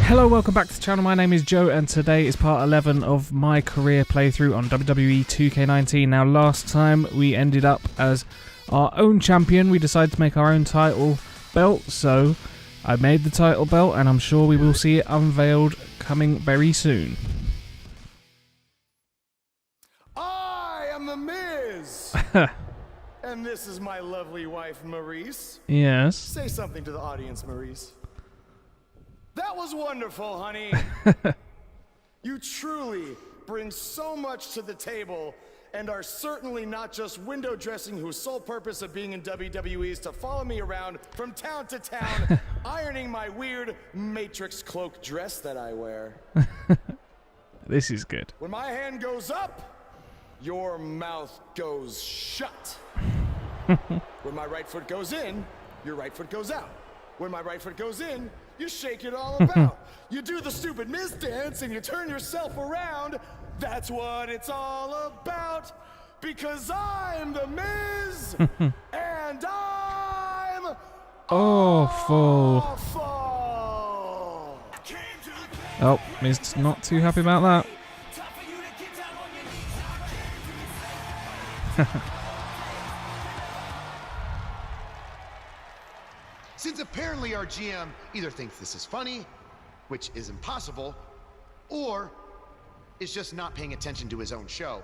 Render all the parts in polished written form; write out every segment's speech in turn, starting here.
Hello, welcome back to the channel. My name is Joe and today is part 11 of my career playthrough on WWE 2K19. Now last time we ended up as our own champion. We decided to make our own title belt, so I made the title belt and I'm sure we will see it unveiled coming very soon. I am the Miz! And this is my lovely wife, Maurice. Yes. Say something to the audience, Maurice. That was wonderful, honey. You truly bring so much to the table and are certainly not just window dressing whose sole purpose of being in WWE is to follow me around from town to town, ironing my weird Matrix cloak dress that I wear. This is good. When my hand goes up, your mouth goes shut. When my right foot goes in, your right foot goes out. When my right foot goes in, you shake it all about. You do the stupid Miz dance and you turn yourself around. That's what it's all about. Because I'm the Miz and I'm awful. Oh, Miz not too happy about that. Since apparently our GM either thinks this is funny, which is impossible, or is just not paying attention to his own show,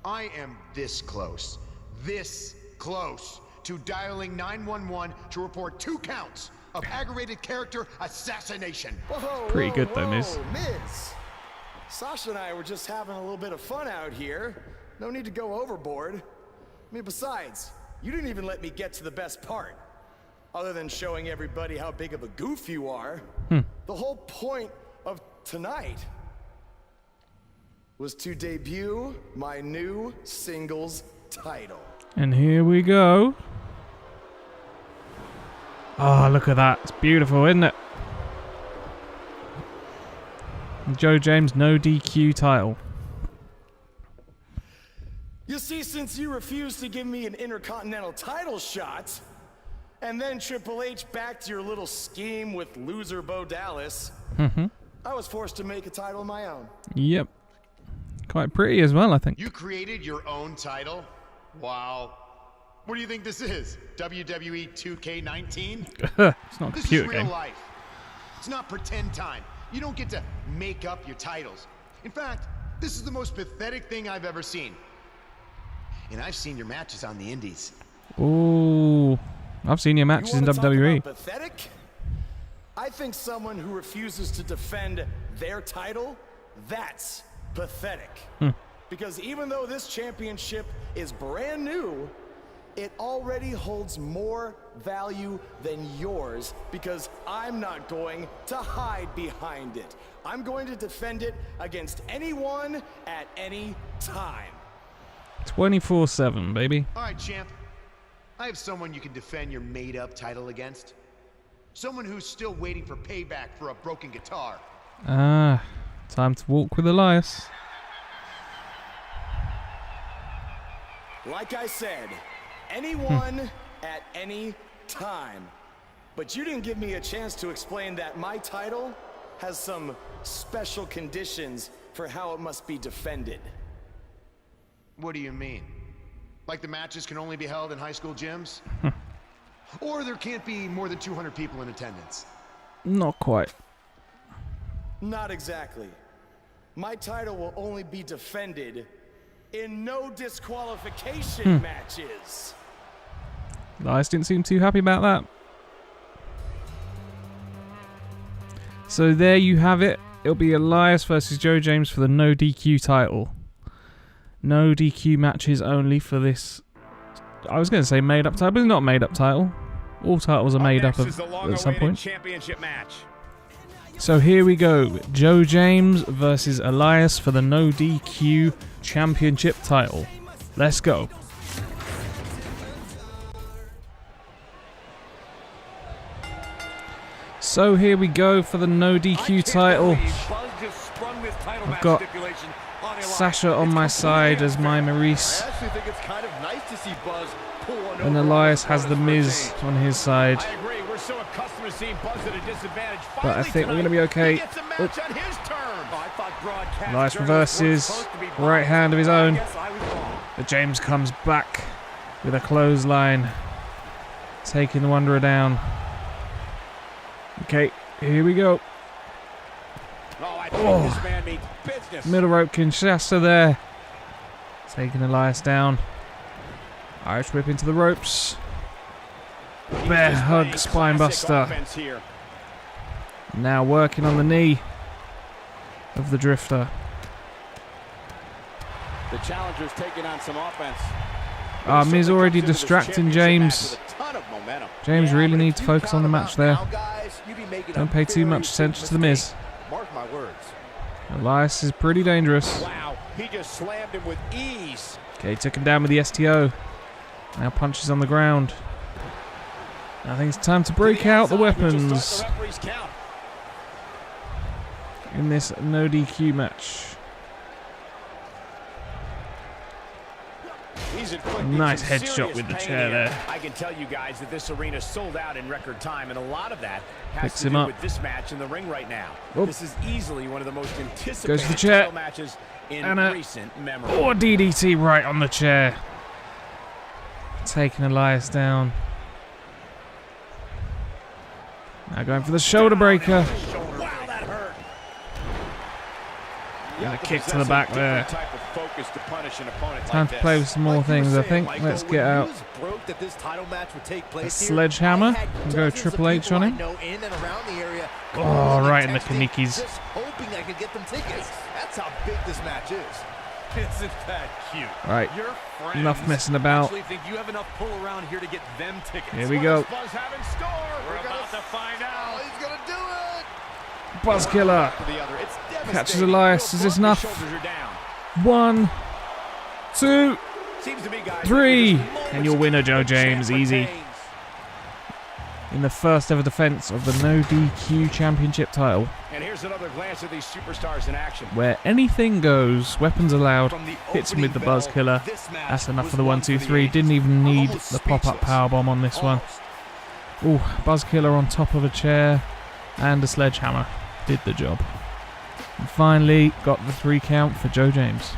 I am this close to dialing 911 to report 2 counts of aggravated character assassination. Whoa, Pretty good though, Miz. Miz. Sasha and I were just having a little bit of fun out here. No need to go overboard. I mean, besides, you didn't even let me get to the best part. Other than showing everybody how big of a goof you are, the whole point of tonight was to debut my new singles title. And here we go. Oh, look at that. It's beautiful, isn't it? Joe James NoDQ title. You see, since you refused to give me an Intercontinental title shot, and then Triple H backed your little scheme with loser Bo Dallas, I was forced to make a title of my own. Yep. Quite pretty as well, I think. You created your own title? Wow. What do you think this is? WWE 2K19? It's not a This computer is real game. life. It's not pretend time. You don't get to make up your titles. In fact, this is the most pathetic thing I've ever seen. And I've seen your matches on the Indies. Ooh. I've seen your matches in WWE. Pathetic? I think someone who refuses to defend their title, that's pathetic. Because even though this championship is brand new, it already holds more value than yours because I'm not going to hide behind it. I'm going to defend it against anyone at any time. 24/7, baby. All right, champ. I have someone you can defend your made-up title against. Someone who's still waiting for payback for a broken guitar. Ah, time to walk with Elias. Like I said, anyone at any time. But you didn't give me a chance to explain that my title has some special conditions for how it must be defended. What do you mean? Like the matches can only be held in high school gyms? Or there can't be more than 200 people in attendance? Not quite. Not exactly. My title will only be defended in no disqualification matches. Elias didn't seem too happy about that. So there you have it. It'll be Elias versus Joe James for the NoDQ title. No DQ matches only for this. I was going to say made up title, but it's not a made up title. All titles are made up of at some point. Championship match. So here we go. Joe James versus Elias for the No DQ championship title. Let's go. So here we go for the No DQ title. I've got Sasha on my side as my Maurice. And Elias has the Miz on his side. I agree. We're so accustomed But I think we're going to be okay. Nice reverses. Right hand of his own. But James comes back with a clothesline, taking the Wanderer down. Okay, here we go. Oh, middle rope Kinshasa there. Taking Elias down. Irish whip into the ropes. Bear hug, spinebuster. Now working on the knee of the Drifter. The challenger's taking on some offense. Miz already distracting James. James really needs to focus on the match there. Don't pay too much attention to the Miz. Mark my words. Elias is pretty dangerous. Wow, he just slammed him with ease. Okay, took him down with the STO. Now punches on the ground. I think it's time to break out the weapons in this no DQ match. Nice headshot with the chair there. I can tell you guys that this arena sold out in record time, and a lot of that has Picks to him do up. with this match in the ring right now. Oh. This is easily one of the most anticipated Goes to the chair. title matches in And recent memory. Oh, DDT right on the chair. Taking Elias down. Now going for the shoulder breaker. Wow, that hurt. And a kick to the back there. Type of focus to punish an opponent Time like to this. play with some more things, I think. Let's get out a sledgehammer and go Triple H on him. Oh, right in the Kanikis. Just hoping I could get them tickets. That's how big this match is. Isn't that cute? Right, Your friends enough messing about. actually think you have enough pull around here to get them tickets. Here we go. What does Buzz have in store? We're about to find out. He's gonna do it. Buzz Killer. Catches Elias. Is this enough? 1, 2, 3. And your winner, Joe James. Easy. In the first ever defense of the No DQ Championship title. And here's another glance at these superstars in action. Where anything goes, weapons allowed. Hits him with the Buzz Killer. That's enough for the 1, 2, 3. Didn't even need the pop-up powerbomb on this one. Ooh, Buzz Killer on top of a chair and a sledgehammer. Did the job. And finally, got the 3 count for Joe James.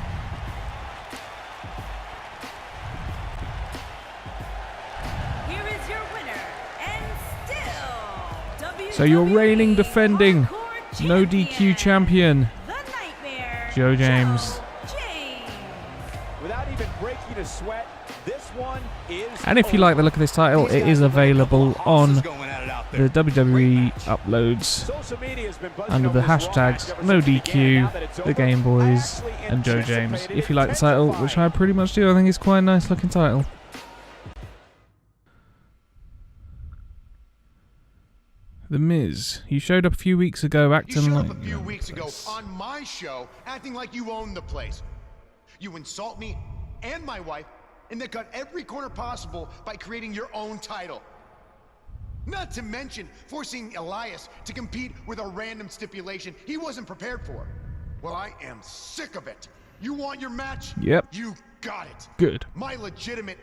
Here is your winner, and still So your reigning, defending No DQ champion, the Nightmare, Joe James. Without even breaking a sweat, this one is. And if you like the look of this title, it is available on the WWE uploads Social media has been buzzing under the over this hashtags Raw match ever since it began. Now that NoDQ, it's the over, Game I Boys, actually and Joe James. anticipated If you like the title, which I pretty much do, I think it's quite a nice looking title. The Miz, you showed up a few weeks ago You acting showed like... up a few weeks ago on my show acting like you own the place. You insult me and my wife and then cut every corner possible by creating your own title. Not to mention forcing Elias to compete with a random stipulation he wasn't prepared for. Well, I am sick of it. You want your match? Yep. You got it. Good. My legitimate,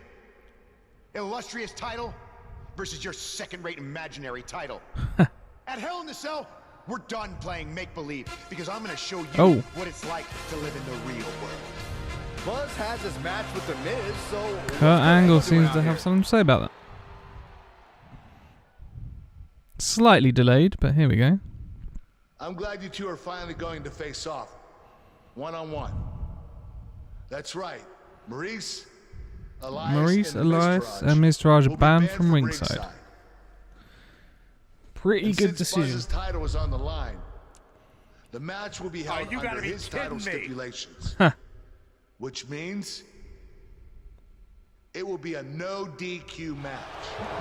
illustrious title versus your second-rate imaginary title. At Hell in the Cell, we're done playing make-believe because I'm gonna show you what it's like to live in the real world. Buzz has his match with the Miz, so Kurt Angle seems to have something to say about that. Slightly delayed, but here we go. I'm glad you two are finally going to face off, one-on-one. That's right, Maurice, Elias, and Miz Raj are will be banned from ringside. ringside. Pretty And good since decision. Buzz's title is on the line, the match will be held you gotta under be his title kidding me. stipulations, which means it will be a no DQ match.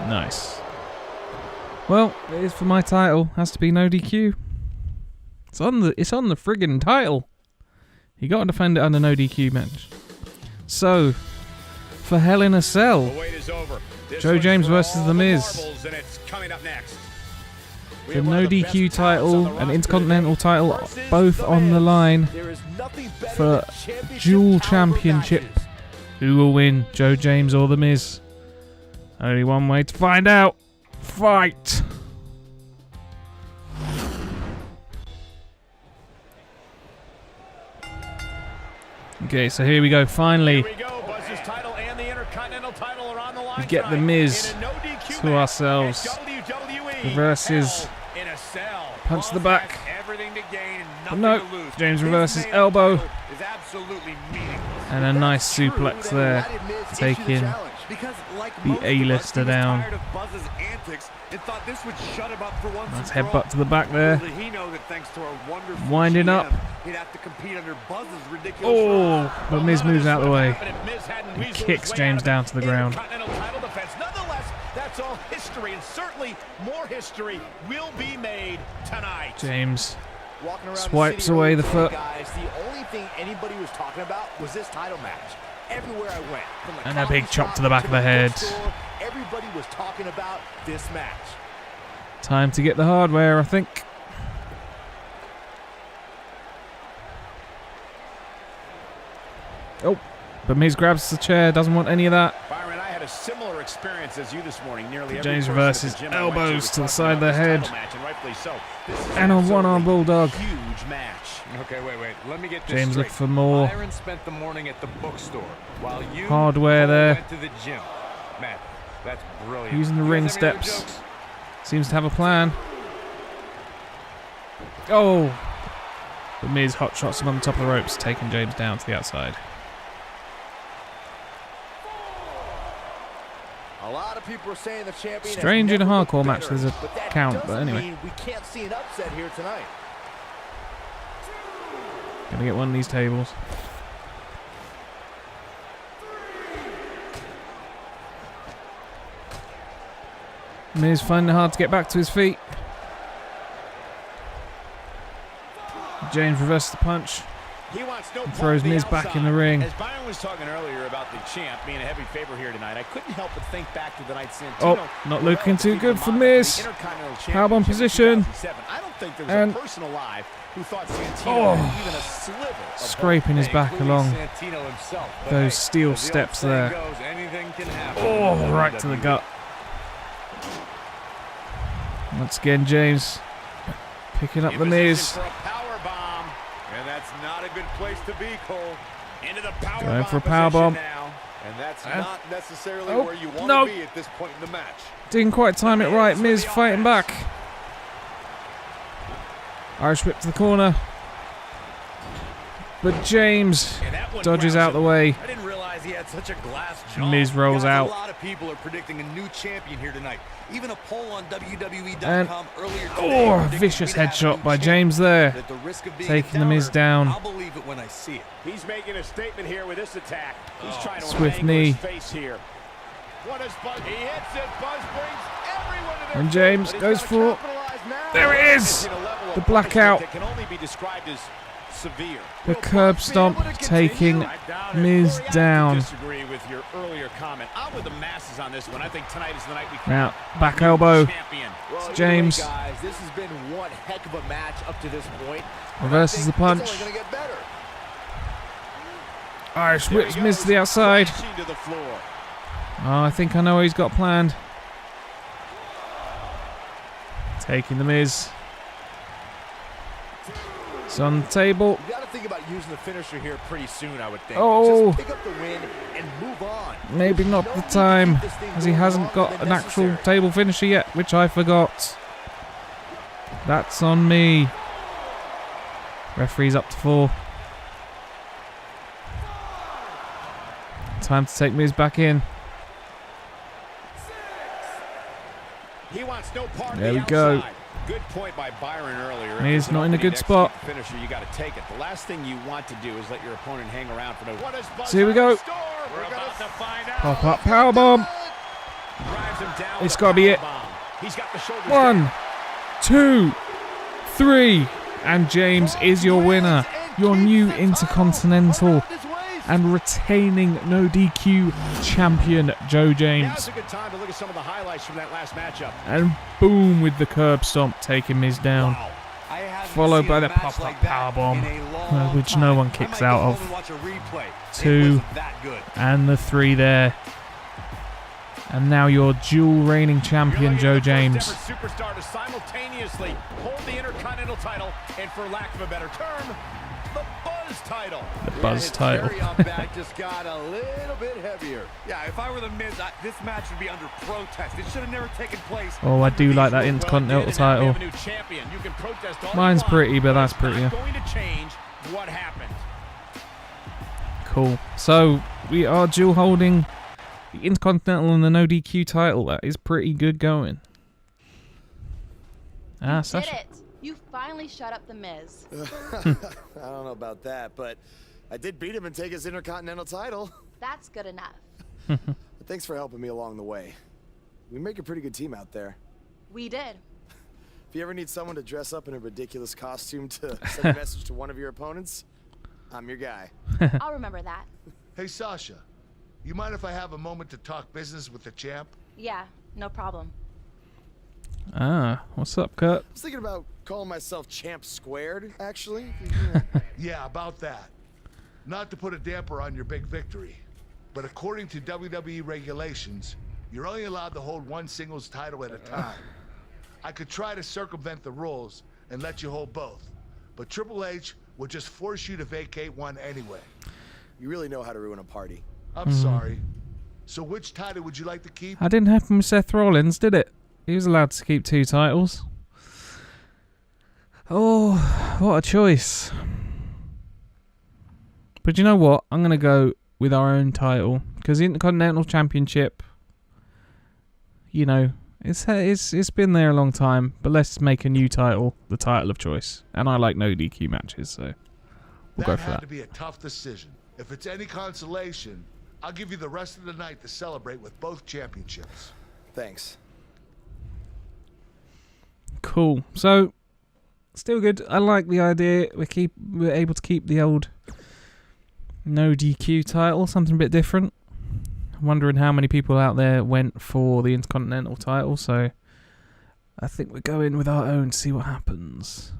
Nice. Well, it is for my title. Has to be no DQ. It's on the friggin' title. You got to defend it under no DQ match. So, for Hell in a Cell, The wait is over. This Joe one's James for versus all The Miz. marbles, and it's coming up next. We the have one no of the DQ best talents title on the and roster Intercontinental today title, versus both The on the Miz. line There is nothing better for than championship dual caliber championship. matches. Who will win, Joe James or The Miz? Only one way to find out. Fight! Okay, so here we go. Finally, Here we go. Buzz's title and the Intercontinental title are on the line. we get the Miz to ourselves. Reverses. In a cell. Punch to the back. Everything to gain and But nothing no, to lose. James This reverses main elbow. title is absolutely meaningless. And a nice suplex there, taking the A-lister down. Nice headbutt to the back there. Winding up. Oh, but Miz moves out of the way. And kicks James down to the ground. That's all history, and certainly more history will be made tonight. James swipes away the foot. Guys, the only thing anybody was talking about was this title match. Everywhere I went, from the And a big coffee chop shop to the back of the head. bookstore, everybody was talking about this match. Time to get the hardware, I think. Oh, but Miz grabs the chair, doesn't want any of that. Byron, I had a similar experience as you this morning. Nearly every James person reverses at the gym I went elbows was to the talking side of about the this head. title match, and rightfully so. This is And a an one-arm absolutely bulldog. Huge match. Okay, wait. Let me get this James straight. looking for more Byron spent the morning at the bookstore while you hardware all there. went to the gym. Man, that's brilliant. Using the You ring guys have any other steps. jokes? Seems to have a plan. Oh! But Miz hot shots him on the top of the ropes, taking James down to the outside. A lot of people are saying the champion. Strange has in a never looked hardcore match better, there's a but that count, but doesn't anyway. mean we can't see an upset here tonight. Gonna get one of these tables. Miz finding it hard to get back to his feet. James reverses the punch. He wants no part Throws of the Miz back in the outside. ring. As Byron was talking earlier about the champ being a heavy favorite here tonight, I couldn't help but think back to the night Santino. Oh, not looking too good for Miz. Powerbomb position. I don't think there was And a person alive who thought Santino Oh. had even a sliver of Scraping his back along Santino himself. But those hey, steel as the old steps saying there. goes, anything can happen Oh, in right to the WWE. gut. Once again, James picking up the Miz. For a power bomb, and that's not a good place to be, Cole. Into the power Going bomb for a power bomb. now. And that's And- not necessarily Oh, where you want no. to be at this point in the match. Didn't quite time it right. Miz fighting back. Irish whip to the corner. But James And that one dodges grabs out the him. way. I didn't realize he had such a glass jaw. Miz rolls Guys, out. A lot of people are predicting a new champion here tonight. Even a poll on WWE.com And earlier today. oh, predicted vicious we'd have a headshot new by champion. James there. But at the risk of being Taking a the Miz downer, down. I'll believe it when I see it. He's making a statement here with this attack. He's trying to Swift angle knee. his face here. What is Buzz? He hits it. Buzz brings everyone to their And feet. James But he's goes gotta for capitalize now. There it is! He's in a level of The blackout. punishment that can only be described as severe. The curb stomp taking I doubt it. Miz Corey, I down. disagree with your earlier comment. I'm with the masses on this one. I think tonight is the night we Now, crown back new elbow. champion. Well, either way, James guys, this has been one heck of a match up to this point. reverses the punch. It's only gonna get better. Irish There he whips Miz goes, to the outside. crashing to the floor. Oh, I think I know what he's got planned. Taking the Miz. It's on the table. You got to think about using the finisher here pretty soon, I would think. Oh. Just pick up the win and move on. Maybe not the time, as he hasn't got an actual table finisher yet, which I forgot. That's on me. Referee's up to 4. Time to take Miz back in. He wants no part of There the we go. outside. Good point by Byron earlier. If Miz there's an not in a opening good to spot. execute the Finisher, you got to take it. The last thing you want to do is let your opponent hang around for no. What is Buzz So here we go. We're about to find out. Pop up powerbomb. Drives him down It's with a gotta be it. powerbomb. He's got the shoulders 1, down. 2, 3, and James is your winner. Your new Intercontinental and retaining NoDQ champion, Joe Now's James. a good time to look at some of the highlights from that last matchup. And boom with the curb stomp, taking Miz down. Wow. Followed by the pop-up powerbomb, which no one kicks out of. 2, and the 3 there. And now your dual reigning champion, Joe James. Superstar to simultaneously hold the Intercontinental title, and for lack of a better term, the Buzz title. The Buzz title. back just got a little bit heavier. Yeah, if I were the Miz, this match would be under protest. It should have never taken place. Oh, I do like that Intercontinental title. Mine's pretty, but that's prettier. Going to change what happened. Cool. So we are dual holding the Intercontinental and the NoDQ title. That is pretty good going. Ah, You Sasha. did it. You finally shut up the Miz. I don't know about that, but I did beat him and take his Intercontinental title. That's good enough. But thanks for helping me along the way. We make a pretty good team out there. We did. If you ever need someone to dress up in a ridiculous costume to send a message to one of your opponents, I'm your guy. I'll remember that. Hey, Sasha, you mind if I have a moment to talk business with the champ? Yeah, no problem. Ah, what's up, Kurt? I was thinking about calling myself Champ Squared, actually. Yeah, about that. Not to put a damper on your big victory, but according to WWE regulations, you're only allowed to hold one singles title at a time. I could try to circumvent the rules and let you hold both, but Triple H would just force you to vacate one anyway. You really know how to ruin a party. I'm sorry. So which title would you like to keep? That didn't happen with Seth Rollins, did it? He was allowed to keep 2 titles. Oh, what a choice. But you know what? I'm going to go with our own title. Because the Intercontinental Championship, you know, it's been there a long time. But let's make a new title the title of choice. And I like no DQ matches, so we'll go for That had that. to be a tough decision. If it's any consolation, I'll give you the rest of the night to celebrate with both championships. Thanks. Cool. So, still good. I like the idea. We're able to keep the old no DQ title, something a bit different. I'm wondering how many people out there went for the Intercontinental title. So, I think we're going with our own to see what happens.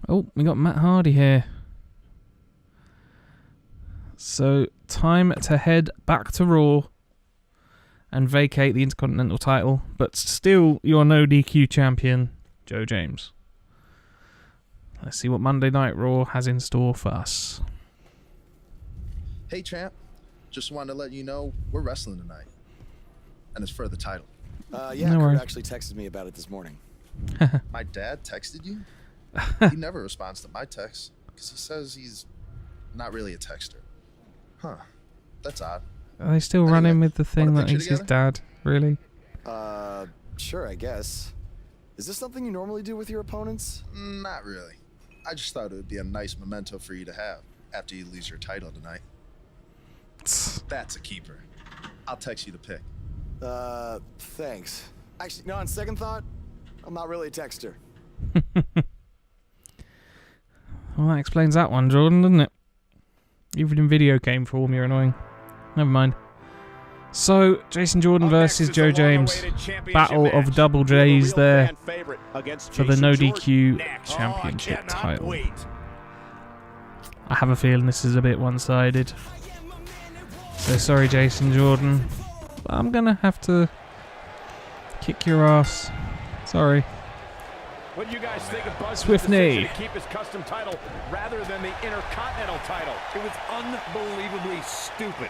Oh, we got Matt Hardy here. So, time to head back to Raw and vacate the Intercontinental title, but still your no DQ champion, Joe James. Let's see what Monday Night Raw has in store for us. Hey, champ. Just wanted to let you know we're wrestling tonight, and it's for the title. Yeah, No Kurt worries. actually texted me about it this morning. My dad texted you? He never responds to my texts because he says he's not really a texter. Huh. That's odd. Are they still Anyway, running with the thing want a that picture he's his together? dad? Really? Sure, I guess. Is this something you normally do with your opponents? Not really. I just thought it would be a nice memento for you to have after you lose your title tonight. That's a keeper. I'll text you the pic. Thanks. Actually, no, on second thought, I'm not really a texter. Well, that explains that one, Jordan, doesn't it? Even in video game form, you're annoying. Never mind. So, Jason Jordan versus Joe James. Battle of double J's there for the no DQ championship title. I have a feeling this is a bit one-sided. So sorry, Jason Jordan. But I'm going to have to kick your ass. Sorry. What do you guys think of Buzz's Swift decision knee. to keep his custom title rather than the Intercontinental title? It was unbelievably stupid.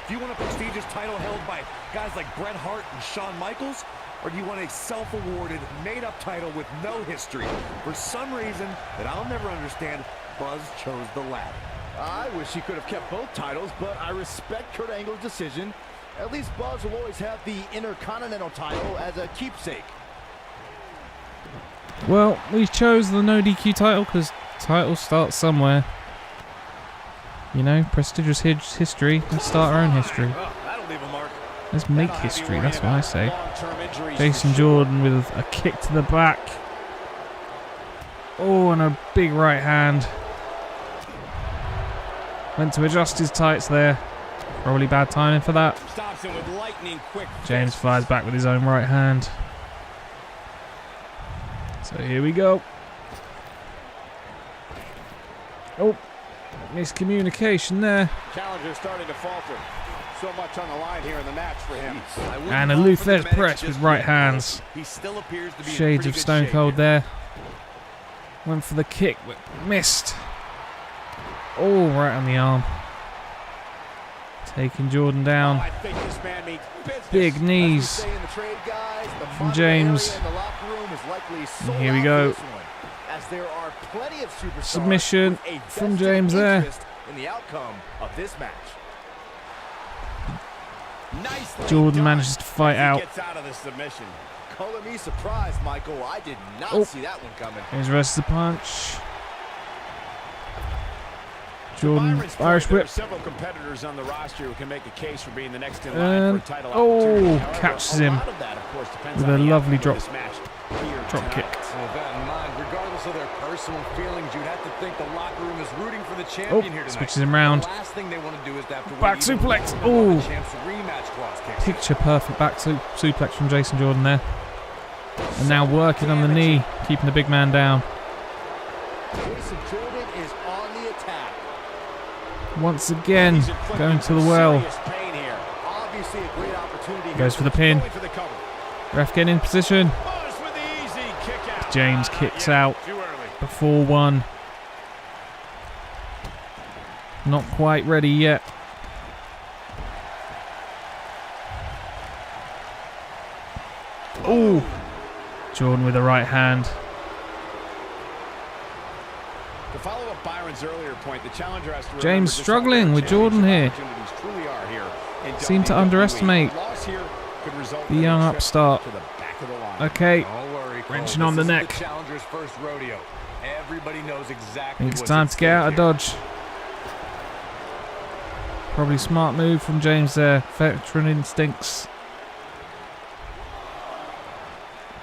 Do you want a prestigious title held by guys like Bret Hart and Shawn Michaels? Or do you want a self-awarded, made-up title with no history? For some reason that I'll never understand, Buzz chose the latter. I wish he could have kept both titles, but I respect Kurt Angle's decision. At least Buzz will always have the Intercontinental title as a keepsake. Well, we chose the no DQ title because title starts somewhere. You know, prestigious history. Let's start our own history. Oh, that'll leave a mark. Let's make history, that's what I say. Jason Jordan with a kick to the back. Oh, and a big right hand. Went to adjust his tights there. Probably bad timing for that. Stops him with lightning quick. James fires back with his own right hand. So here we go. Oh, miscommunication there. Challenger starting to falter. So much on the line here in the match for him. And a Luthez press with right hands. He still appears to be in Shades pretty of good Stone shape Cold here. there. Went for the kick, but missed. Oh, right on the arm. Taking Jordan down. I think this man means business. Big knees from James. And here we go. As there are plenty of superstars Submission with a from vested James there. interest in the outcome of this match. Nicely Jordan done manages to fight as he out. gets out of the submission. Color me surprised, Michael. I did not Oh. see that one coming. Here's versus the punch. Jordan, Byron's Irish point, there are whip. several competitors on the roster who can make a case for being the next in line for a title Oh, opportunity. However, catches a him lot of that, of course, depends with on a the lovely outcome drop of this match here drop kick. tonight. And with that in mind, regardless of their personal feelings, you'd have to think the locker room is rooting for the champion here tonight. Switches him round. The last thing they want to do is to have to Back wait even suplex. longer while Ooh. the champ's rematch clause kicks in. Picture perfect back suplex from Jason Jordan there. And now working on the knee, keeping the big man down. Jason Jordan is on the attack. Once again, going to the well. Serious pain here. Obviously a great opportunity here. Goes for the pin. Going for the cover. Ref getting in position. Boyz with the easy kick out. James kicks out Too early. before one. Not quite ready yet. Ooh. Jordan with the right hand. To follow up Byron's earlier point, the challenger has to remember James just how struggling rare with Jordan here. opportunities truly are here in Seem to WWE. underestimate A loss here could result the in a young trip upstart. to the back of the line. Okay, Don't worry, Cole. wrenching This on the isn't neck. The challenger's first rodeo. Everybody knows exactly I think it's what's time at to get out of stake here. dodge. Probably smart move from James there. Veteran instincts.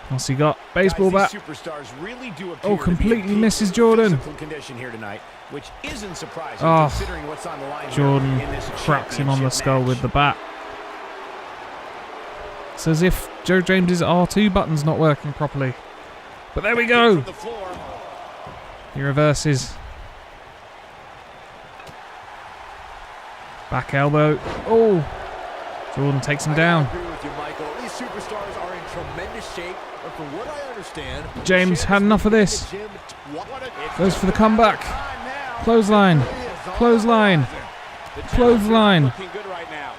What's he got? Baseball Guys, bat. these superstars really do appear Oh, to be completely in peak misses Jordan. physical condition here tonight, which isn't surprising Oh, considering what's on the line here Jordan in this cracks him on the championship skull match. with the bat. It's as if Joe James's R2 button's not working properly. But there we go. From the floor. He reverses. Back elbow. Oh, Jordan takes him down. I agree with you, Michael. These superstars are in tremendous shape, but from what I understand, James had enough of this. Goes for the comeback. Clothesline. Clothesline. Clothesline. Looking good right now.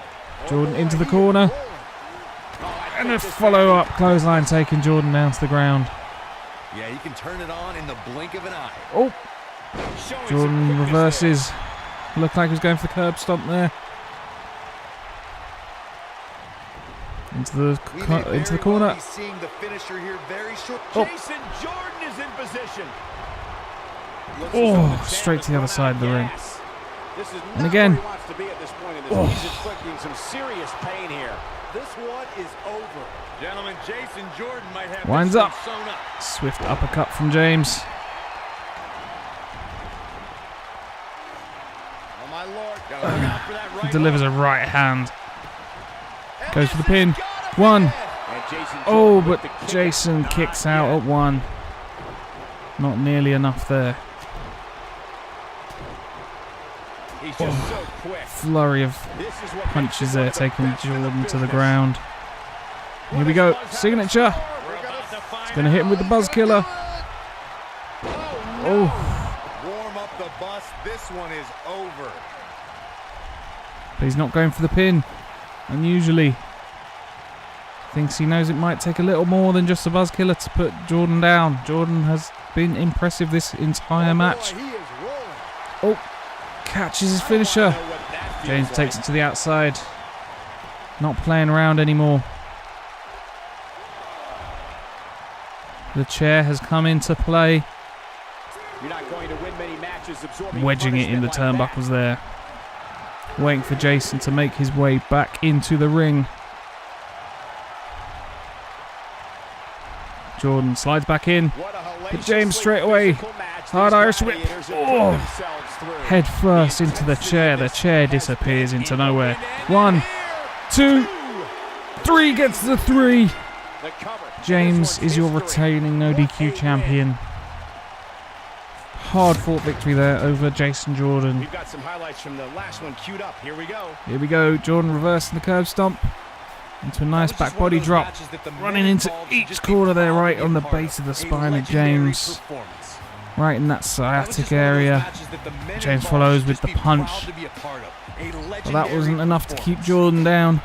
Jordan into the corner. And a follow-up clothesline taking Jordan down to the ground. Yeah, he can turn it on in the blink of an eye. Oh, Showing some Jordan quickness reverses. Looked like he was going for the curb stomp there. Into the corner. Seeing the finisher here very short. Oh. Jason Jordan is in position. Looks Oh, as though the champ straight has to the other run side out of the ring. gas. This is And not again. where he wants to be at this point in this. Oh. He's inflicting some serious pain here. this one is over. Gentlemen, Jason Jordan might have Winds this up. one sewn up. Swift uppercut from James. Oh my lord. Gotta look out for that right Delivers hook. a right hand. And Goes for the this pin. has gotta be One. it. And Jason Oh, Jordan with but the kick Jason out. kicks Not out yet. at one. Not nearly enough there. He's just so quick. Flurry of This is what punches makes him there, one of the taking best in the Jordan to the business. ground. Here we go. Signature. We're about to find Gonna hit him with the buzz killer. Oh, Warm up the bus. This one is over. but he's not going for the pin. Unusually. Thinks he knows it might take a little more than just a buzz killer to put Jordan down. Jordan has been impressive this entire match. Boy, he is rolling. Oh, catches his finisher. I know what that feels James like. takes it to the outside. Not playing around anymore. The chair has come into play. You're not going to win many matches absorbing Wedging it in the punishment like turnbuckles there. Waiting for Jason to make his way back into the ring. Jordan slides back in. that. What a But James hellaciously straight away. physical match Hard these Irish whip. gladiators have Oh. put themselves through. Head first The into the intensity chair. of The this chair has disappears been into in the nowhere. wind, and One, here, two, three gets the three. the cover. James This is your one's history. retaining What a NoDQ win. champion. Hard fought victory there over Jason Jordan. We've got some highlights from the last one queued up. Here we go. Here we go. Jordan reversing the curb stomp into a nice This is back one of body those drop. matches that the Running men into involved should each just be corner there, proud to right be a on the part of. base of the A spine of legendary James. performance. Right in that sciatic area. James follows with the punch. But that wasn't enough to keep Jordan down.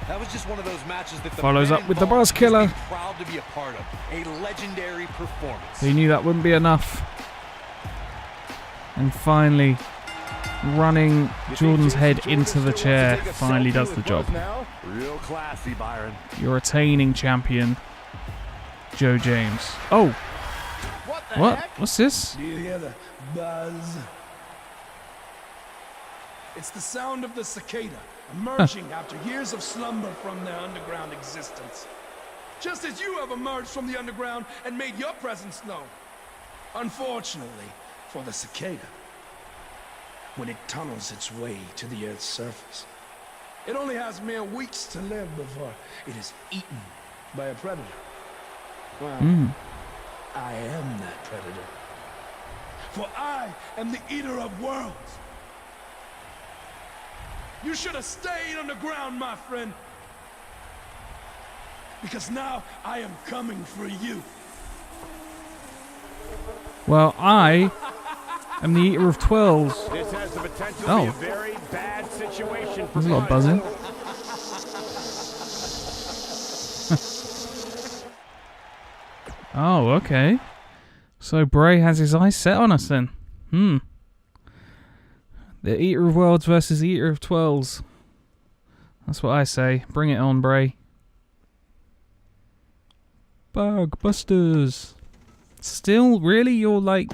That was just one of those matches that the follows up with the Buzz Killer. Proud to be a part of. A legendary performance. He knew that wouldn't be enough. And finally, running Jordan's head into the chair finally does the job. Real classy, Byron. Your retaining champion, Joe James. Oh! What? What's this? Do you hear the buzz? It's the sound of the cicada emerging after years of slumber from their underground existence. Just as you have emerged from the underground and made your presence known. Unfortunately for the cicada, when it tunnels its way to the Earth's surface, it only has mere weeks to live before it is eaten by a predator. Well, I am that predator. For I am the eater of worlds. You should have stayed underground, my friend. Because now I am coming for you. Well, I am the eater of 12s. This has the potential to be a very bad situation for There's a lot of buzzing. Oh, okay. So Bray has his eyes set on us then. The Eater of Worlds versus the Eater of 12s. That's what I say. Bring it on, Bray. Bug Busters. Still, really? You're like...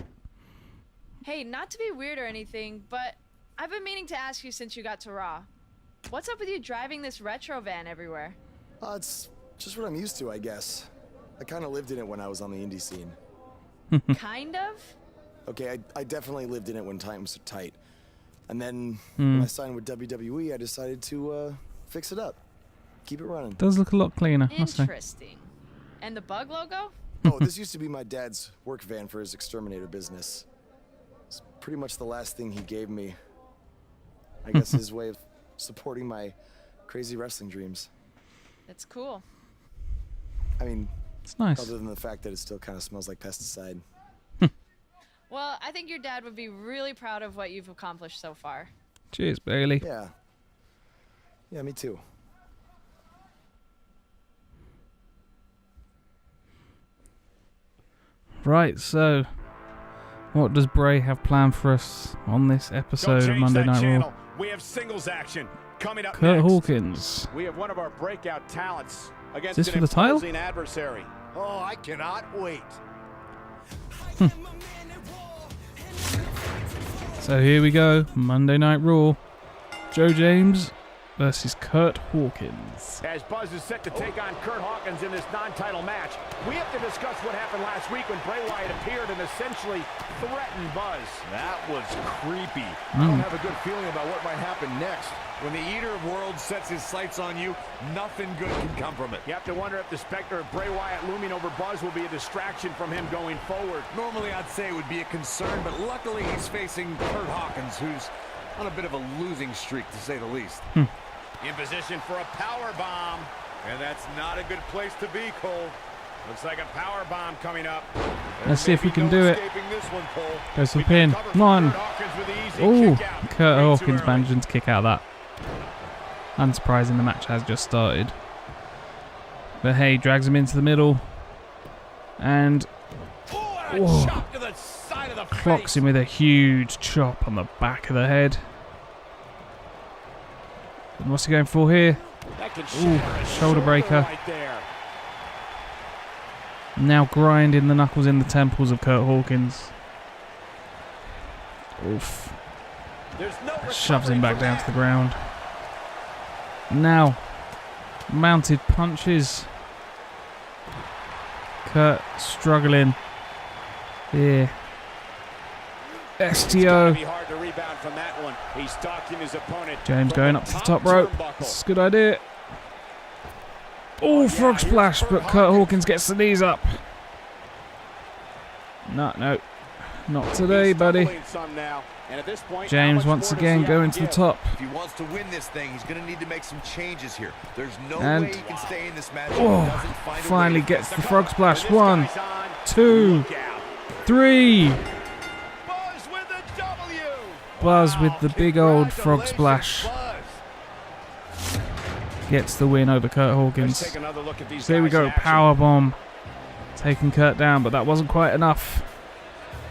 Hey, not to be weird or anything, but I've been meaning to ask you since you got to Raw. What's up with you driving this retro van everywhere? It's just what I'm used to, I guess. I kind of lived in it when I was on the indie scene. Kind of? Okay, I definitely lived in it when times were tight. And then when I signed with WWE, I decided to fix it up. Keep it running. Does look a lot cleaner. Interesting. And the bug logo? Oh, this used to be my dad's work van for his exterminator business. It's pretty much the last thing he gave me. I guess his way of supporting my crazy wrestling dreams. That's cool. I mean, it's nice. Other than the fact that it still kind of smells like pesticide. Well, I think your dad would be really proud of what you've accomplished so far. Cheers, Bailey. Yeah. Yeah, me too. Right, so what does Bray have planned for us on this episode of Monday Night Raw? We have singles action coming up Kurt next. Hawkins. We have one of our breakout talents against Is this an for the title? imposing adversary. Oh, I cannot wait. So here we go, Monday Night Raw. Joe James versus Kurt Hawkins. As Buzz is set to take on Kurt Hawkins in this non-title match, we have to discuss what happened last week when Bray Wyatt appeared and essentially threatened Buzz. That was creepy. I don't have a good feeling about what might happen next. When the Eater of Worlds sets his sights on you, nothing good can come from it. You have to wonder if the specter of Bray Wyatt looming over Buzz will be a distraction from him going forward. Normally I'd say it would be a concern, but luckily he's facing Kurt Hawkins, who's on a bit of a losing streak, to say the least. In position for a power bomb, and that's not a good place to be, Cole. Looks like a power bomb coming up. Let's see if we can do it. Goes for the pin. Come on. Oh, Kurt Hawkins managing to kick out of that. Unsurprising, the match has just started. But hey, drags him into the middle. And clocks him with a huge chop on the back of the head. And what's he going for here? Ooh, shoulder breaker. Now grinding the knuckles in the temples of Kurt Hawkins. Oof. Shoves him back down to the ground. Now, mounted punches. Kurt struggling. Here. STO. James going up to the top rope. That's a good idea. Oh, frog splash, but Kurt Hawkins gets the knees up. No, not today, buddy. James once again going to the top. If he wants to win this thing, he's going to need to make some changes here. There's no And way he can stay in this match. finally gets the frog splash. 1, 2, 3. Buzz with the W. Buzz with the big old frog splash. Gets the win over Kurt Hawkins. Let's take another look at these So here we guys in go, action. powerbomb. Taking Kurt down, but that wasn't quite enough.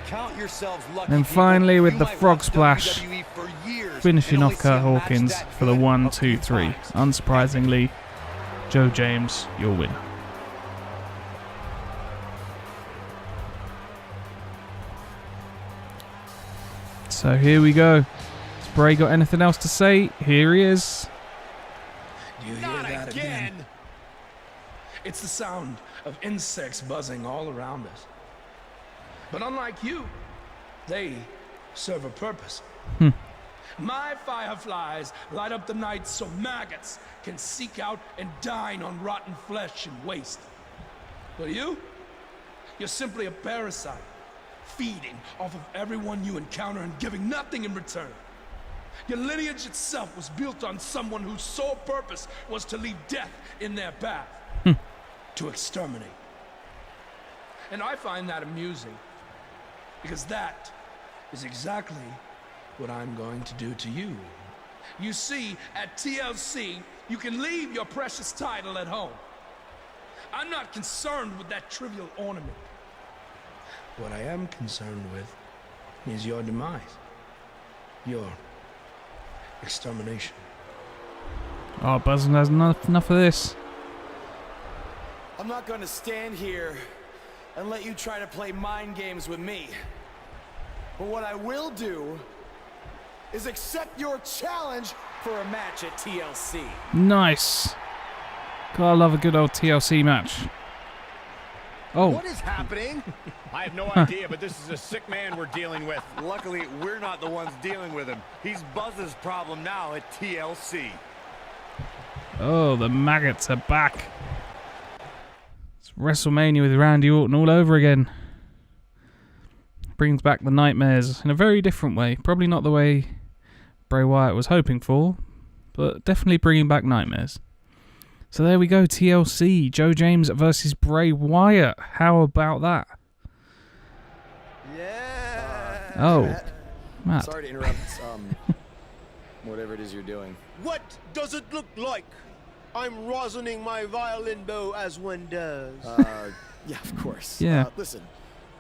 Count yourselves lucky, Then people. finally with You the might frog watch splash, WWE for years finishing and off only see Kurt a match Hawkins that for the good 1, a 2, few 3. times. Unsurprisingly, Joe James, your winner. So here we go. Has Bray got anything else to say? Here he is. Do you hear Not that again. It's the sound of insects buzzing all around us. But unlike you, they serve a purpose. My fireflies light up the night so maggots can seek out and dine on rotten flesh and waste. But you're simply a parasite, feeding off of everyone you encounter and giving nothing in return. Your lineage itself was built on someone whose sole purpose was to leave death in their path, to exterminate. And I find that amusing, because that is exactly what I'm going to do to you. You see, at TLC, you can leave your precious title at home. I'm not concerned with that trivial ornament. What I am concerned with is your demise, your extermination. Oh, Buzz has enough of this. I'm not going to stand here and let you try to play mind games with me. But what I will do is accept your challenge for a match at TLC. Nice. Gotta love a good old TLC match. Oh. What is happening? I have no idea, but this is a sick man we're dealing with. Luckily, we're not the ones dealing with him. He's Buzz's problem now at TLC. Oh, the maggots are back. It's WrestleMania with Randy Orton all over again. Brings back the nightmares in a very different way. Probably not the way Bray Wyatt was hoping for, but definitely bringing back nightmares. So there we go, TLC, Joe James versus Bray Wyatt. How about that? Yeah. Oh, Matt. Sorry to interrupt. Whatever it is you're doing. What does it look like? I'm rosining my violin bow as one does. Yeah, of course. Yeah. Listen,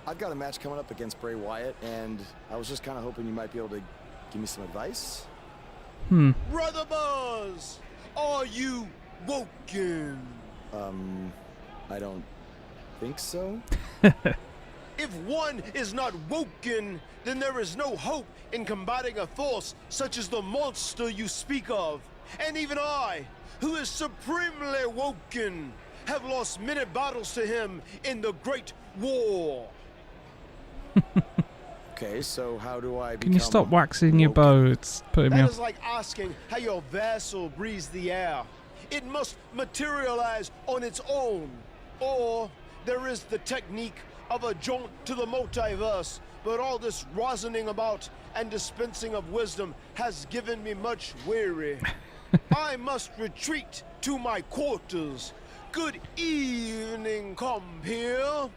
I've got a match coming up against Bray Wyatt, and I was just kind of hoping you might be able to give me some advice. Brother Buzz, are you woken? I don't think so. If one is not woken, then there is no hope in combating a force such as the monster you speak of. And even I, who is supremely woken, have lost many battles to him in the Great War. Okay, so how do I become... Can you stop waxing your bow? It's putting me That off. is like asking how your vessel breathes the air. It must materialize on its own. Or there is the technique of a jaunt to the multiverse, but all this rosining about and dispensing of wisdom has given me much weary. I must retreat to my quarters. Good evening, compeer.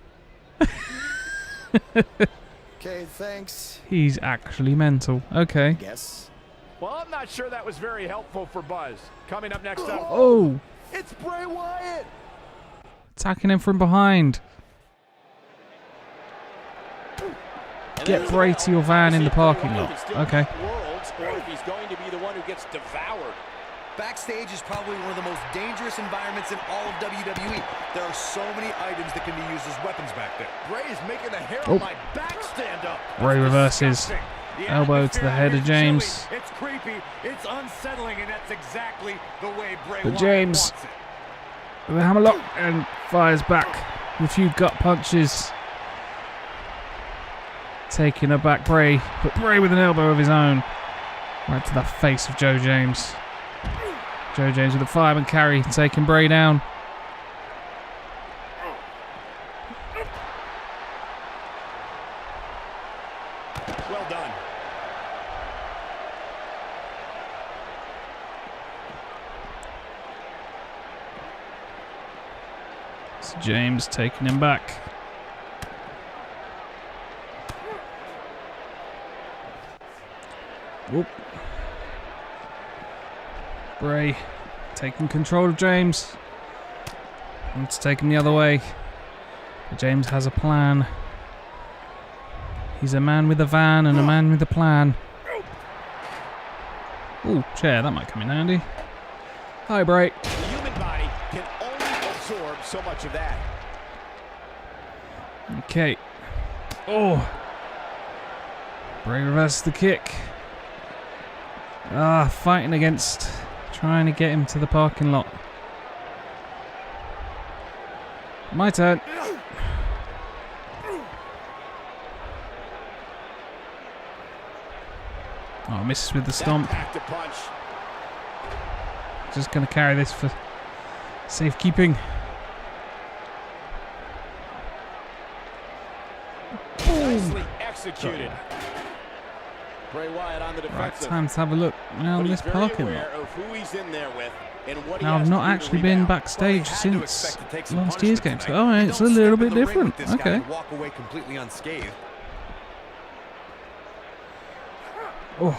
Okay, thanks. He's actually mental. Okay. Guess. Well, I'm not sure that was very helpful for Buzz. Coming up next up. Oh, It's Bray Wyatt! attacking him from behind. Get Bray to your van in the parking lot. Okay. Worlds, or if he's going to be the one who gets devoured. Backstage is probably one of the most dangerous environments in all of WWE. There are so many items that can be used as weapons back there. Bray is making the hair Oh. on my back stand up. Bray That's reverses. disgusting. The Elbow to the atmosphere head of is James. chilly, it's creepy. It's unsettling, and that's exactly the way Bray But Wyatt James- wants it. The hammerlock and fires back with a few gut punches. Taking her back Bray, but Bray with an elbow of his own. Right to the face of Joe James. Joe James with a fireman carry, taking Bray down. Well done. So James taking him back. Whoop. Bray taking control of James. Wants to take him the other way. But James has a plan. He's a man with a van and a man with a plan. Ooh, chair, that might come in handy. Hi, Bray. The human body can only absorb so much of that. Okay. Oh. Bray reverses the kick. Fighting against trying to get him to the parking lot. My turn. Oh, misses with the stomp. Just going to carry this for safekeeping. Nicely executed. Bray Wyatt on the defensive. Right, time to have a look around this parking lot. Who he's in there with and what Now, I've not actually been backstage since last year's game, so alright, it's a little bit different. Okay. Walk away completely unscathed. Oh.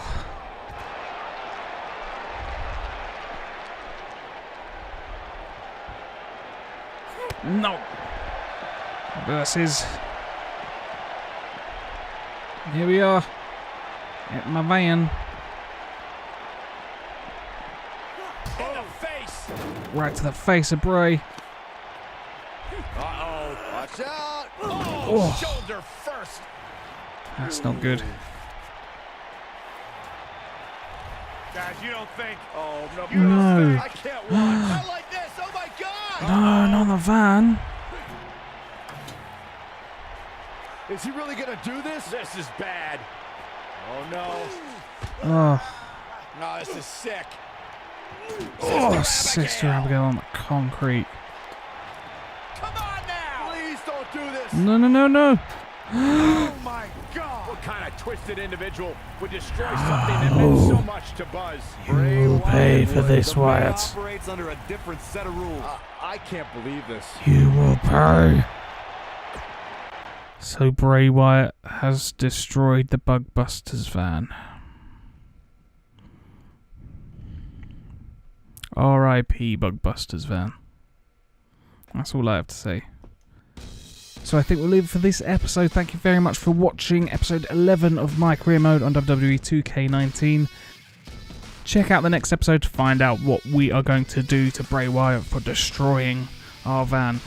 No. Versus. Here we are. At my van. Right to the face of Bray. Uh-oh. Watch out. Oh. Shoulder first. That's not good. Guys, you don't think. Oh, no. I can't watch. Not like this. Oh, my God. No, not the van. Is he really going to do this? This is bad. Oh, no. Oh. No, this is sick. Oh, Sister Abigail on the concrete. Come on now. Please don't do this. No, no, no, no. Oh, my God. What kind of twisted individual would destroy something that meant so much to Buzz? You will pay for this, Wyatt. Operates under a different set of rules. I can't believe this. You will pay. So Bray Wyatt has destroyed the Bugbusters van. R.I.P. Bugbusters van. That's all I have to say. So I think we'll leave it for this episode. Thank you very much for watching episode 11 of My Career Mode on WWE 2K19. Check out the next episode to find out what we are going to do to Bray Wyatt for destroying our van.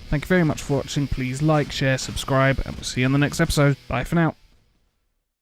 Thank you very much for watching. Please like, share, subscribe, and we'll see you on the next episode. Bye for now.